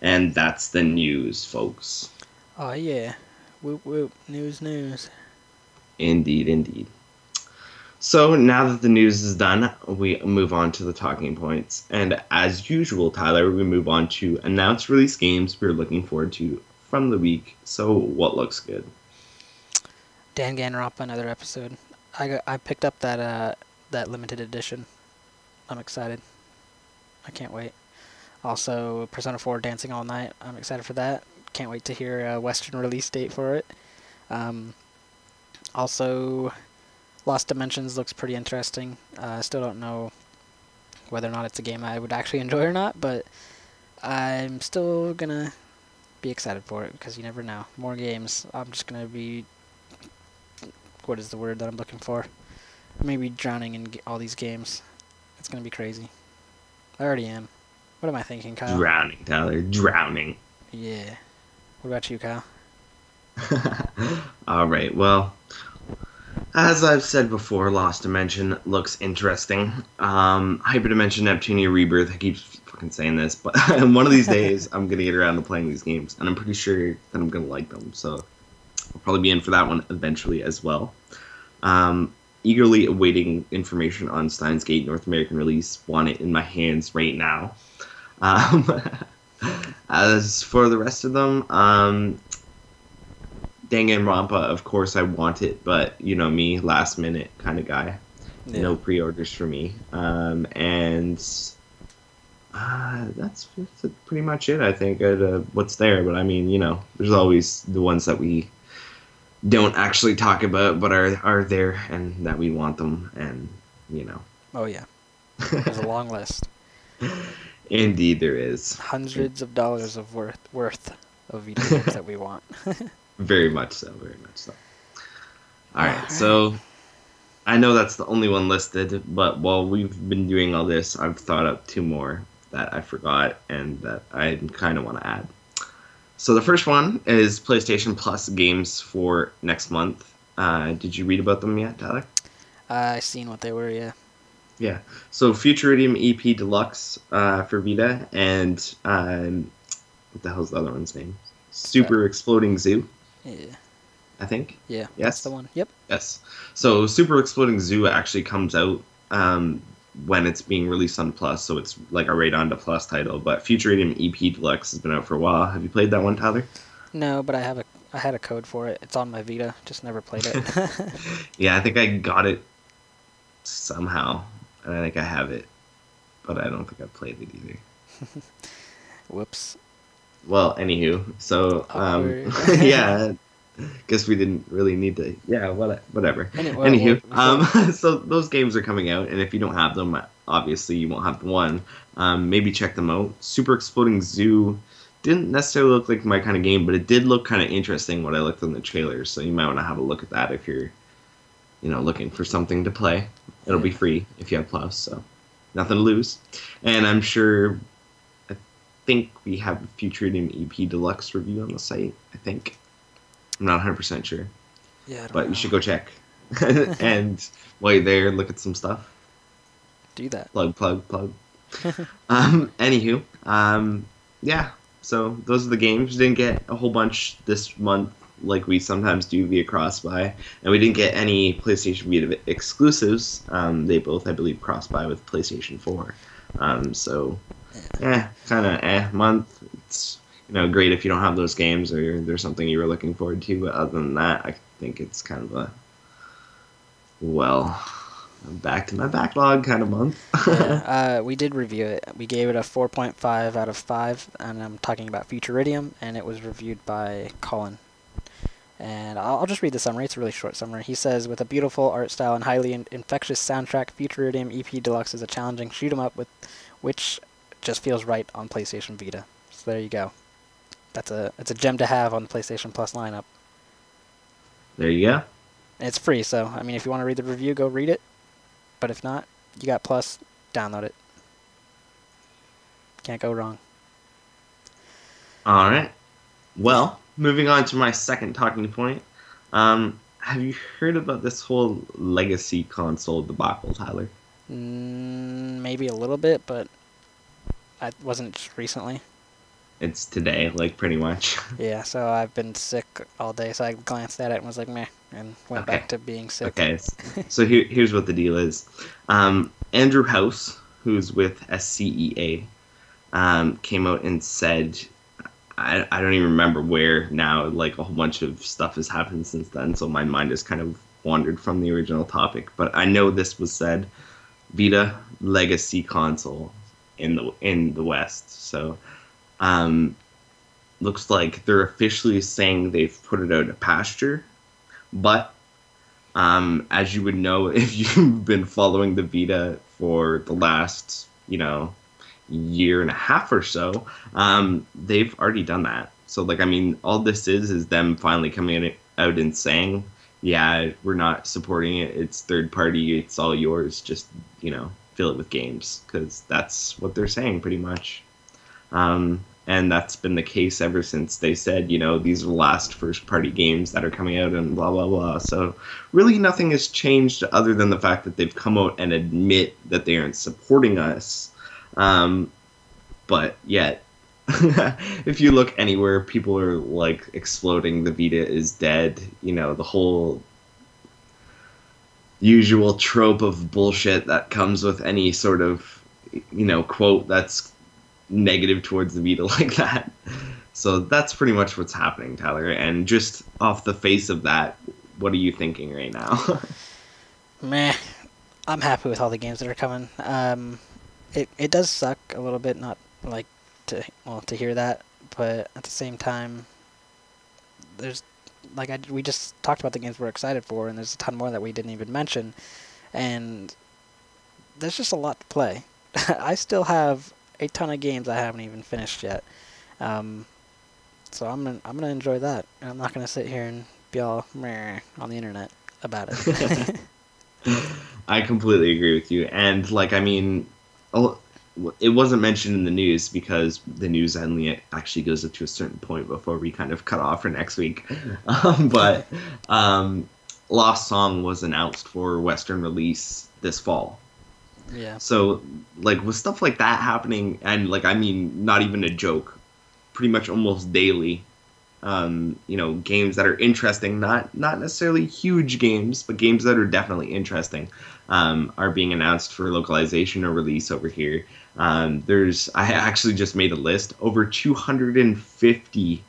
And that's the news, folks. Oh yeah. Whoop whoop. News. Indeed, indeed. So now that the news is done, we move on to the talking points. And as usual, Tyler, we move on to announced release games we're looking forward to from the week. So what looks good? Danganronpa, another episode. I picked up that limited edition. I'm excited. I can't wait. Also, Persona 4 Dancing All Night. I'm excited for that. Can't wait to hear a Western release date for it. Also, Lost Dimensions looks pretty interesting. I still don't know whether or not it's a game I would actually enjoy or not, but I'm still gonna be excited for it because you never know. More games. I'm just gonna be... What is the word that I'm looking for? Maybe drowning in all these games. It's gonna be crazy. I already am. What am I thinking, Kyle? Drowning, Tyler. Drowning. Yeah. What about you, Kyle? Alright, well... As I've said before, Lost Dimension looks interesting. Hyperdimension Neptunia Rebirth, I keep fucking saying this, but one of these days I'm going to get around to playing these games, and I'm pretty sure that I'm going to like them, so I'll probably be in for that one eventually as well. Eagerly awaiting information on Steins Gate North American release, want it in my hands right now. As for the rest of them, Danganronpa, of course I want it, but you know me, last minute kind of guy. Yeah. No pre-orders for me. That's pretty much it, I think, what's there. But I mean, you know, there's always the ones that we don't actually talk about, but are there and that we want them, and you know. Oh yeah, there's a long list. Indeed, there is. Hundreds of dollars of worth of video games that we want. Very much so, very much so. Alright, so I know that's the only one listed, but while we've been doing all this, I've thought up 2 more that I forgot and that I kind of want to add. So the first one is PlayStation Plus games for next month. Did you read about them yet, Tyler? I seen what they were, yeah. Yeah, so Futuridium EP Deluxe for Vita, and what the hell's the other one's name? Super Exploding Zoo. Yeah. I think. Yeah. Yes. That's the one. Yep. Yes. So Super Exploding Zoo actually comes out when it's being released on Plus, so it's like a right on to Plus title. But Futuridium EP Deluxe has been out for a while. Have you played that one, Tyler? No, but I had a code for it. It's on my Vita. Just never played it. Yeah, I think I got it somehow, and I think I have it, but I don't think I played it either. Whoops. Well, anywho, so yeah, guess we didn't really need to. Yeah, whatever. Anywho, so those games are coming out, and if you don't have them, obviously you won't have the one. Maybe check them out. Super Exploding Zoo didn't necessarily look like my kind of game, but it did look kind of interesting when I looked on the trailers. So you might want to have a look at that if you're looking for something to play. It'll be free if you have Plus, so nothing to lose. And I'm sure, I think we have a featured in EP Deluxe review on the site, I think. I'm not 100% sure. Yeah, I don't but know. You should go check. And while you're there, look at some stuff. Do that. Plug. Anywho, yeah. So those are the games. Didn't get a whole bunch this month like we sometimes do via Cross-Buy. And we didn't get any PlayStation Vita exclusives. They both, I believe, cross-buy with PlayStation 4. So, kind of month. It's, great if you don't have those games or there's something you were looking forward to. But other than that, I think it's kind of a, back to my backlog kind of month. We did review it. We gave it a 4.5 out of 5, and I'm talking about Futuridium, and it was reviewed by Colin. And I'll just read the summary. It's a really short summary. He says, with a beautiful art style and highly infectious soundtrack, Futuridium EP Deluxe is a challenging shoot-'em-up which just feels right on PlayStation Vita. So there you go. It's a gem to have on the PlayStation Plus lineup. There you go. And it's free, so, I mean, if you want to read the review, go read it. But if not, you got Plus, download it. Can't go wrong. All right. Well, moving on to my second talking point. Have you heard about this whole legacy console debacle, Tyler? Maybe a little bit, but I wasn't just recently. It's today, pretty much. Yeah, so I've been sick all day, so I glanced at it and was like, meh, and went back to being sick. Okay, so here's what the deal is. Andrew House, who's with SCEA, came out and said, I don't even remember where now, a whole bunch of stuff has happened since then, so my mind has kind of wandered from the original topic. But I know this was said, Vita legacy console in the West. So looks like they're officially saying they've put it out of pasture. But as you would know if you've been following the Vita for the last, year and a half or so, they've already done that. So, all this is them finally coming out and saying, yeah, we're not supporting it. It's third party. It's all yours. Just, fill it with games. Because that's what they're saying pretty much. And that's been the case ever since they said, these are the last first-party games that are coming out and blah, blah, blah. So really nothing has changed other than the fact that they've come out and admit that they aren't supporting us. But yet, if you look anywhere, people are, exploding the Vita is dead. The whole usual trope of bullshit that comes with any sort of, quote that's negative towards the Vita like that. So that's pretty much what's happening, Tyler. And just off the face of that, what are you thinking right now? Meh. I'm happy with all the games that are coming. It does suck a little bit, not to hear that, but at the same time, there's we just talked about the games we're excited for, and there's a ton more that we didn't even mention, and there's just a lot to play. I still have a ton of games I haven't even finished yet, so I'm gonna enjoy that. And I'm not gonna sit here and be all meh on the internet about it. I completely agree with you, and it wasn't mentioned in the news because the news only actually goes up to a certain point before we kind of cut off for next week. But Lost Song was announced for Western release this fall. Yeah. So, with stuff like that happening, and, not even a joke, pretty much almost daily, games that are interesting, not necessarily huge games, but games that are definitely interesting, are being announced for localization or release over here. I actually just made a list, over 250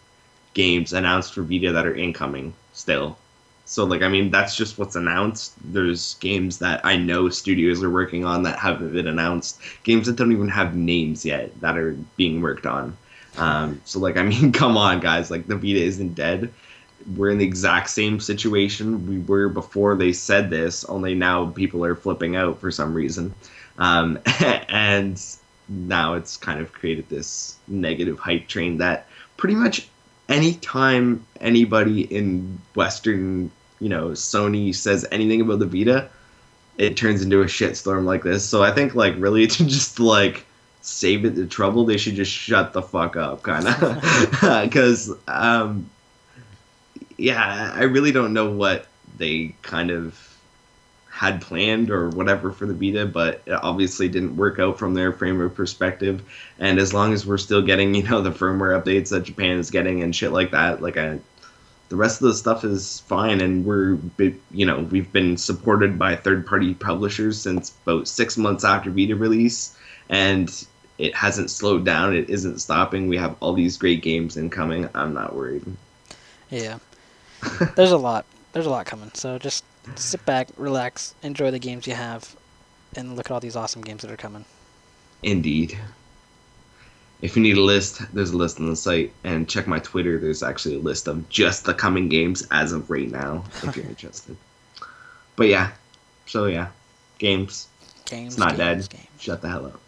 games announced for Vita that are incoming still. So, that's just what's announced. There's games that I know studios are working on that haven't been announced. Games that don't even have names yet that are being worked on. So, come on, guys. The Vita isn't dead. We're in the exact same situation we were before they said this, only now people are flipping out for some reason. And now it's kind of created this negative hype train that pretty much anytime anybody in Western Sony says anything about the Vita, it turns into a shitstorm like this. So I think like really to just like save it the trouble, they should just shut the fuck up, kind of, because yeah, I really don't know what they kind of had planned or whatever for the Vita, but it obviously didn't work out from their framework perspective. And as long as we're still getting, the firmware updates that Japan is getting and shit like that, the rest of the stuff is fine. And we've been supported by third-party publishers since about 6 months after Vita release, and it hasn't slowed down. It isn't stopping. We have all these great games incoming. I'm not worried. Yeah. There's a lot coming. So just sit back, relax, enjoy the games you have, and look at all these awesome games that are coming. Indeed. If you need a list, there's a list on the site, and check my Twitter. There's actually a list of just the coming games as of right now, if you're interested. But yeah, games. It's not dead. Shut the hell up.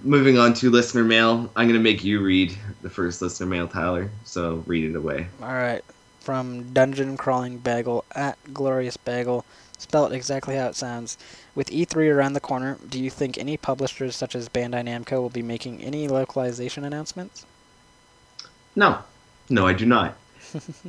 Moving on to listener mail. I'm gonna make you read the first listener mail, Tyler. So read it away. All right. From Dungeon Crawling Bagel at Glorious Bagel, spell it exactly how it sounds. With E3 around the corner, do you think any publishers such as Bandai Namco will be making any localization announcements? No, I do not.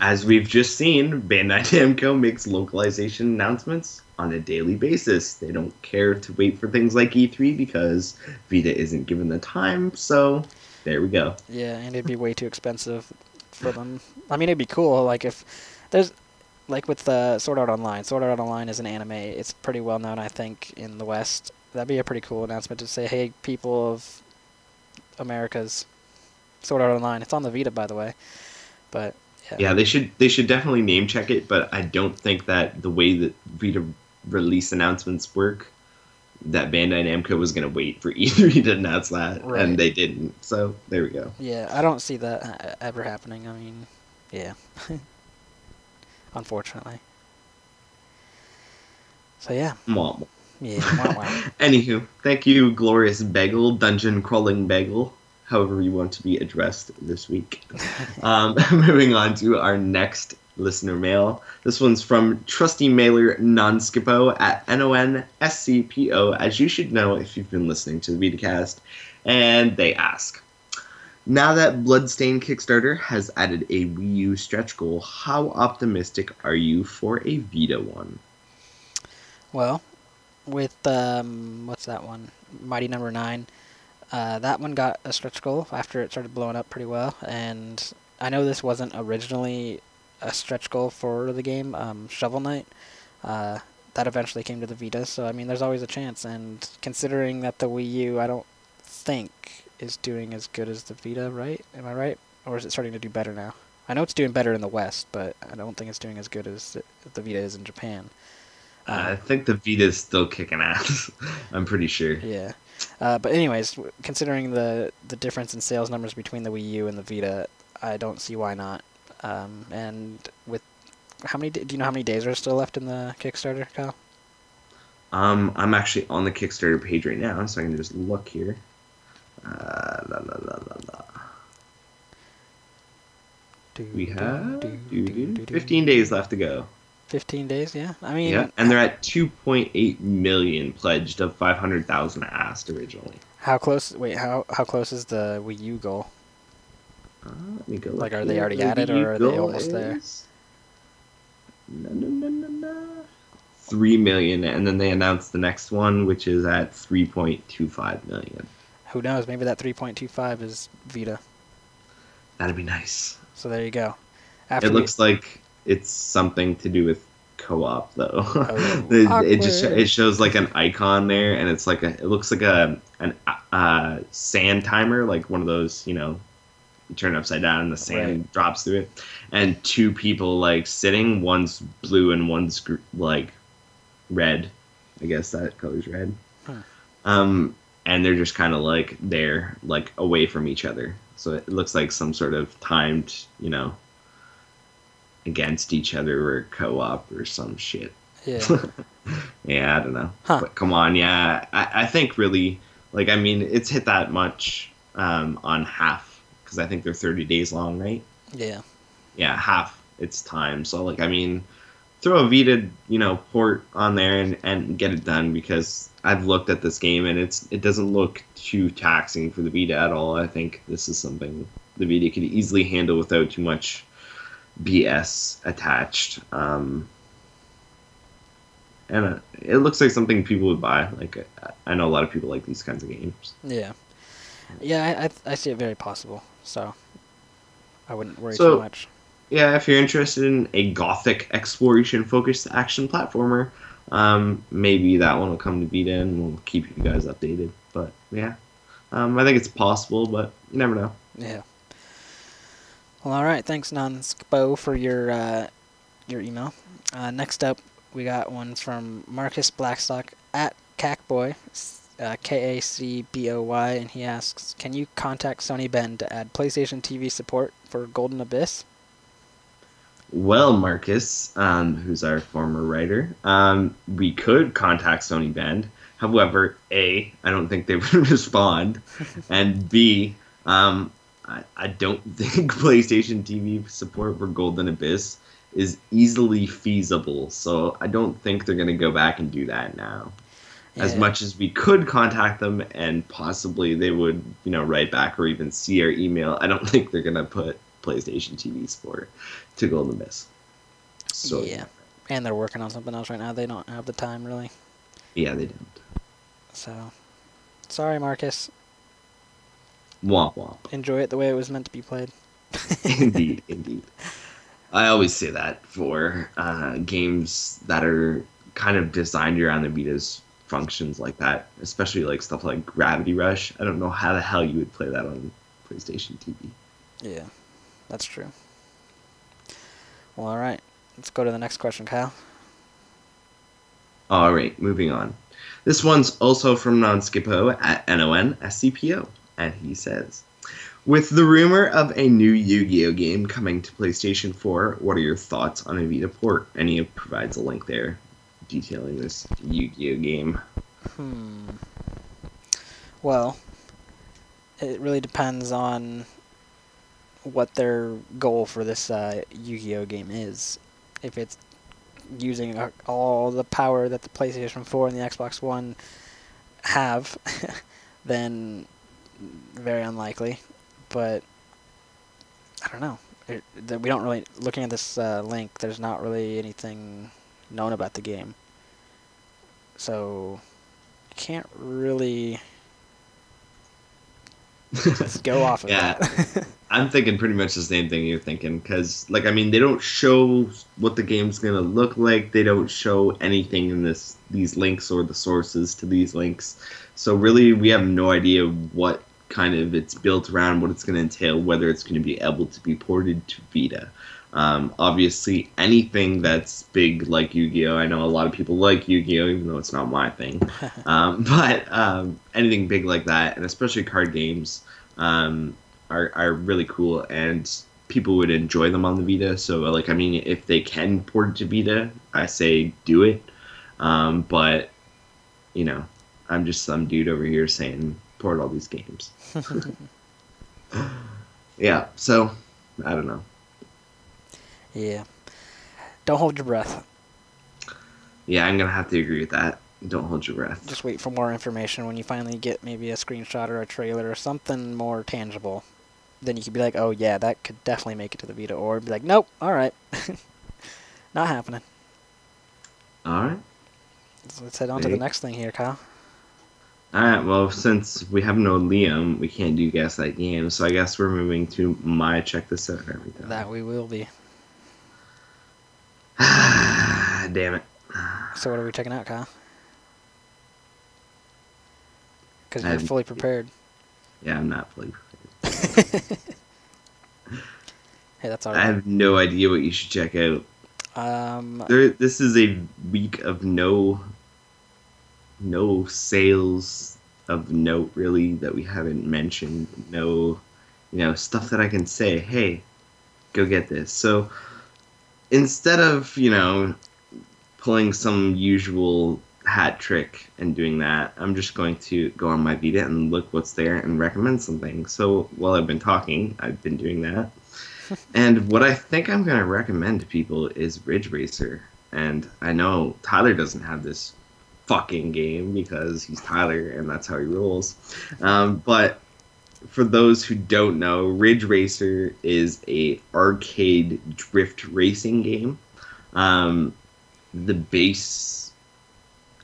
As we've just seen, Bandai Namco makes localization announcements on a daily basis. They don't care to wait for things like E3 because Vita isn't given the time, so there we go. Yeah, and it'd be way too expensive for them. I mean, it'd be cool, like, if there's, like, with Sword Art Online. Sword Art Online is an anime. It's pretty well known, I think, in the West. That'd be a pretty cool announcement to say, hey, people of America's Sword Art Online. It's on the Vita, by the way. But yeah, they should definitely name check it, but I don't think that the way that Vita release announcements work, that Bandai Namco was going to wait for E3 to announce that, right. And they didn't. So there we go. Yeah, I don't see that ever happening. I mean, yeah, unfortunately. So yeah. Mom. Yeah. Wow. Anywho, thank you, Glorious Bagel, Dungeon Crawling Bagel, however you want to be addressed this week. Moving on to our next listener mail. This one's from trusty mailer Nonskippo at NONSCPO, as you should know if you've been listening to the Vita Cast. And they ask, now that Bloodstained Kickstarter has added a Wii U stretch goal, how optimistic are you for a Vita one? Well, with, what's that one? Mighty Number 9. That one got a stretch goal after it started blowing up pretty well, and I know this wasn't originally a stretch goal for the game, Shovel Knight. That eventually came to the Vita, so I mean, there's always a chance, and considering that the Wii U, I don't think, is doing as good as the Vita, right? Am I right? Or is it starting to do better now? I know it's doing better in the West, but I don't think it's doing as good as the Vita is in Japan. I think the Vita is still kicking ass. I'm pretty sure. Yeah. But anyways, considering the difference in sales numbers between the Wii U and the Vita, I don't see why not. And with do you know how many days are still left in the Kickstarter, Kyle? I'm actually on the Kickstarter page right now, so I can just look here. We have 15 days left to go. 15 days, yeah. I mean, yeah, and they're at 2.8 million pledged of 500,000 asked originally. How close? Wait, how close is the Wii U goal? Let me go. Like, are they already at it, or are they almost there? No. 3 million, and then they announced the next one, which is at 3.25 million. Who knows? Maybe that 3.25 is Vita. That'd be nice. So there you go. It looks like it's something to do with co-op, though. Oh, it shows like an icon there, and it's like it looks like an sand timer, like one of those, you turn it upside down and the sand drops through it, and two people like sitting, one's blue and one's like red. I guess that color's red. And they're just kind of like there, like away from each other. So it looks like some sort of timed, against each other or co-op or some shit. Yeah. Yeah, I don't know. But come on, yeah. I think really, like, I mean, it's hit that much on half, because I think they're 30 days long, right? Yeah. Yeah, half. its time. So like, I mean, throw a Vita, port on there and get it done, because I've looked at this game and it doesn't look too taxing for the Vita at all. I think this is something the Vita could easily handle without too much BS attached. And it looks like something people would buy. Like, I know a lot of people like these kinds of games. Yeah. Yeah, I see it very possible, so I wouldn't worry too much. Yeah, if you're interested in a gothic exploration-focused action platformer, maybe that one will come to Vita, and we'll keep you guys updated. But yeah, I think it's possible, but you never know. Yeah. Well, all right. Thanks, Nonspo, for your email. Next up, we got one from Marcus Blackstock at Cacboy, Kacboy, and he asks, "Can you contact Sony Ben to add PlayStation TV support for Golden Abyss?" Well, Marcus, who's our former writer, we could contact Sony Ben. However, A, I don't think they would respond, and B, I don't think PlayStation TV support for Golden Abyss is easily feasible, so I don't think they're going to go back and do that now. Yeah. As much as we could contact them and possibly they would, write back or even see our email, I don't think they're going to put PlayStation TV support to Golden Abyss. So yeah, and they're working on something else right now. They don't have the time, really. Yeah, they don't. So, sorry, Marcus. Womp womp. Enjoy it the way it was meant to be played. Indeed, indeed. I always say that for games that are kind of designed around the Vita's functions like that, especially like stuff like Gravity Rush. I don't know how the hell you would play that on PlayStation TV. Yeah, that's true. Well, all right. Let's go to the next question, Kyle. All right, moving on. This one's also from Nonscippo at NONSCPO, and he says, "With the rumor of a new Yu-Gi-Oh game coming to PlayStation 4, what are your thoughts on a Vita port?" And he provides a link there detailing this Yu-Gi-Oh game. Well, it really depends on what their goal for this Yu-Gi-Oh game is. If it's using all the power that the PlayStation 4 and the Xbox One have, then very unlikely. But I don't know. We don't really, looking at this link, there's not really anything known about the game. So you can't really just go off of that. I'm thinking pretty much the same thing you're thinking, because, like, I mean, they don't show what the game's going to look like. They don't show anything in these links or the sources to these links. So really, we have no idea what kind of it's built around, what it's going to entail, whether it's going to be able to be ported to Vita. Obviously, anything that's big like Yu-Gi-Oh! I know a lot of people like Yu-Gi-Oh! Even though it's not my thing. But anything big like that, and especially card games, are really cool, and people would enjoy them on the Vita. So, like, I mean, if they can port it to Vita, I say do it. But, I'm just some dude over here saying port all these games. Yeah, so, I don't know. Yeah. Don't hold your breath. Yeah, I'm going to have to agree with that. Don't hold your breath. Just wait for more information when you finally get maybe a screenshot or a trailer or something more tangible. Then you could be like, oh yeah, that could definitely make it to the Vita. Or be like, nope, alright. Not happening. Alright. So let's head on to the next thing here, Kyle. Alright, well, since we have no Liam, we can't do Guess That Game, so I guess we're moving to my Check This Out every time. That we will be. Damn it. So what are we checking out, Kyle? Because you're fully prepared. Yeah, I'm not fully prepared. Hey, that's all right. I have no idea what you should check out. This is a week of no sales of note, really, that we haven't mentioned. No, stuff that I can say, hey, go get this. So instead of, pulling some usual hat trick and doing that, I'm just going to go on my Vita and look what's there and recommend something. So while I've been talking, I've been doing that. And what I think I'm going to recommend to people is Ridge Racer. And I know Tyler doesn't have this fucking game because he's Tyler and that's how he rolls. But for those who don't know, Ridge Racer is a arcade drift racing game. The base,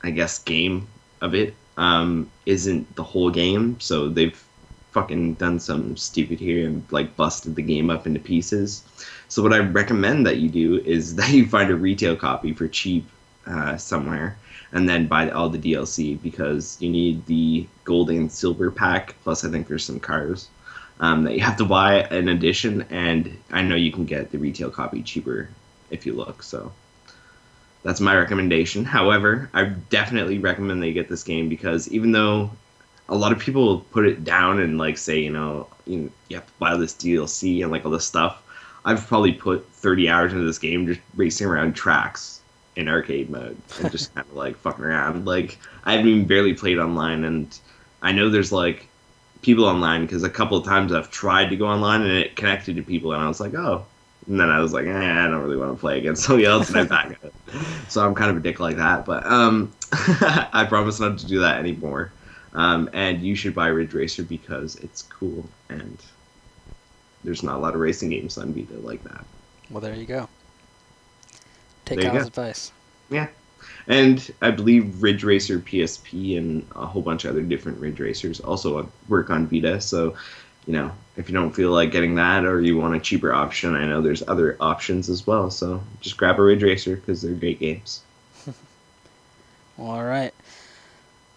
I guess, game of it isn't the whole game, so they've fucking done some stupid here and like busted the game up into pieces. So what I recommend that you do is that you find a retail copy for cheap somewhere, and then buy all the DLC because you need the gold and silver pack. Plus, I think there's some cars that you have to buy in addition, and I know you can get the retail copy cheaper if you look. So that's my recommendation. However, I definitely recommend that you get this game because even though a lot of people put it down and like say, you have to buy this DLC and like all this stuff, I've probably put 30 hours into this game just racing around tracks in arcade mode and just kind of like fucking around. Like I haven't even barely played online, and I know there's like people online because a couple of times I've tried to go online and it connected to people and I was like, oh. And then I was like, I don't really want to play against somebody else, and I back it. So I'm kind of a dick like that, but I promise not to do that anymore. And you should buy Ridge Racer because it's cool, and there's not a lot of racing games on Vita like that. Well, there you go. Take Kyle's advice. Yeah. And I believe Ridge Racer PSP and a whole bunch of other different Ridge Racers also work on Vita, so if you don't feel like getting that or you want a cheaper option, I know there's other options as well. So just grab a Ridge Racer because they're great games. All right.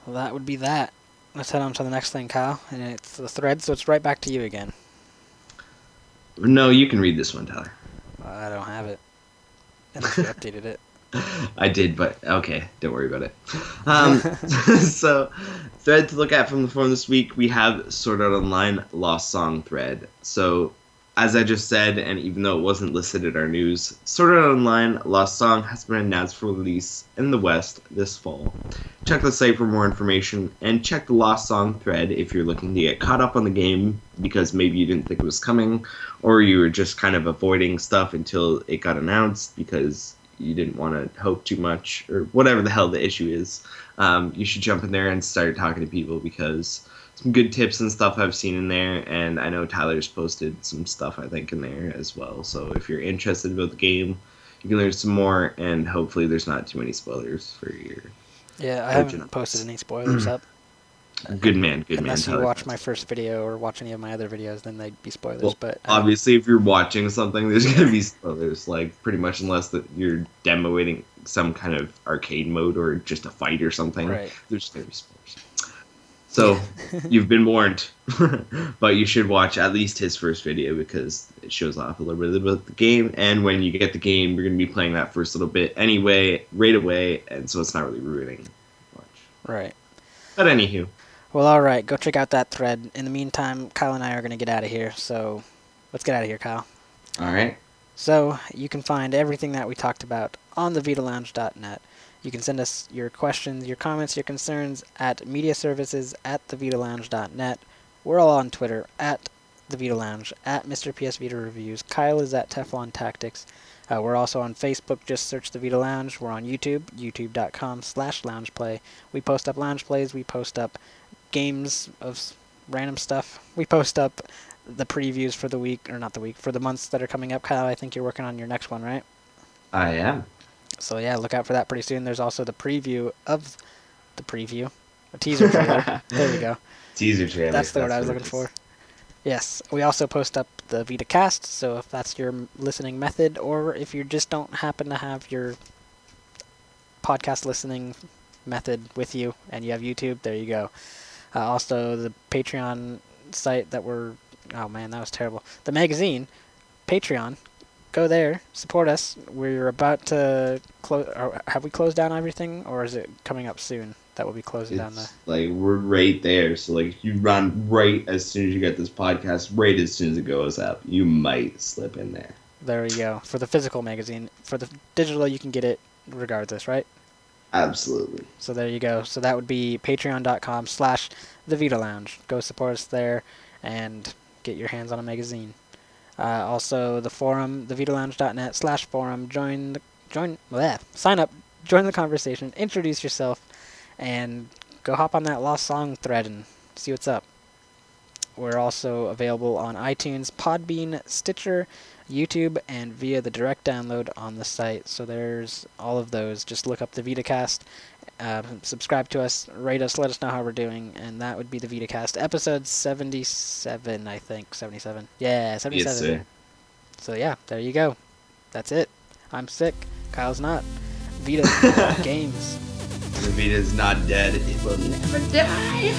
Well, that would be that. Let's head on to the next thing, Kyle. And it's the thread, so it's right back to you again. No, you can read this one, Tyler. I don't have it. Unless you updated it. I did, but okay, don't worry about it. So, thread to look at from the forum this week, we have Sword Art Online Lost Song thread. So, as I just said, and even though it wasn't listed in our news, Sword Art Online Lost Song has been announced for release in the West this fall. Check the site for more information, and check the Lost Song thread if you're looking to get caught up on the game because maybe you didn't think it was coming, or you were just kind of avoiding stuff until it got announced because you didn't want to hope too much, or whatever the hell the issue is. You should jump in there and start talking to people because some good tips and stuff I've seen in there, and I know Tyler's posted some stuff I think in there as well. So if you're interested about the game, you can learn some more, and hopefully there's not too many spoilers for your... Yeah, I haven't posted any spoilers up. Good man, good man. Unless you watch my first video or watch any of my other videos, then they'd be spoilers. Well, but obviously, if you're watching something, there's going to be spoilers, like pretty much unless that you're demoing some kind of arcade mode or just a fight or something. Right. There's going to be spoilers. So you've been warned, but you should watch at least his first video because it shows off a little bit about the game. And when you get the game, you're going to be playing that first little bit anyway, right away, and so it's not really ruining much. Right. But anywho. Well, all right. Go check out that thread. In the meantime, Kyle and I are going to get out of here. So let's get out of here, Kyle. All right. So you can find everything that we talked about on thevitalounge.net. You can send us your questions, your comments, your concerns at mediaservices@thevitalounge.net. We're all on Twitter at thevitalounge, at Mr. PS Vita Reviews. Kyle is at Teflon Tactics. We're also on Facebook. Just search the Vita Lounge. We're on YouTube, youtube.com/loungeplay. We post up lounge plays. We post up games of random stuff. We post up the previews for the week, or not the week, for the months that are coming up. Kyle, I think you're working on your next one, right? I am. So yeah, look out for that pretty soon. There's also the preview of the preview, a teaser trailer. There we go. Teaser trailer. That's the word I was looking for. Yes, we also post up the Vita Cast, so if that's your listening method, or if you just don't happen to have your podcast listening method with you and you have YouTube, there you go. Also, the Patreon site that we're... Oh man, that was terrible. The magazine, Patreon. Go there, support us. We're about to close... Have we closed down everything, or is it coming up soon that we'll be closing down the... Like, we're right there. So, like, you run right as soon as you get this podcast, right as soon as it goes up. You might slip in there. There we go. For the physical magazine. For the digital, you can get it regardless, right? Absolutely. So there you go. So that would be patreon.com/thevitalounge. Go support us there and get your hands on a magazine. Also, the forum, thevitalounge.net/forum. Sign up, join the conversation, introduce yourself, and go hop on that Lost Song thread and see what's up. We're also available on iTunes, Podbean, Stitcher, YouTube, and via the direct download on the site. So there's all of those. Just look up the Vita Cast, subscribe to us, rate us, let us know how we're doing, and that would be the Vita Cast, episode 77, I think. 77. Yeah, 77. Yes, sir. So yeah, there you go. That's it. I'm sick. Kyle's not. Vita Games. The Vita's not dead. It will never die.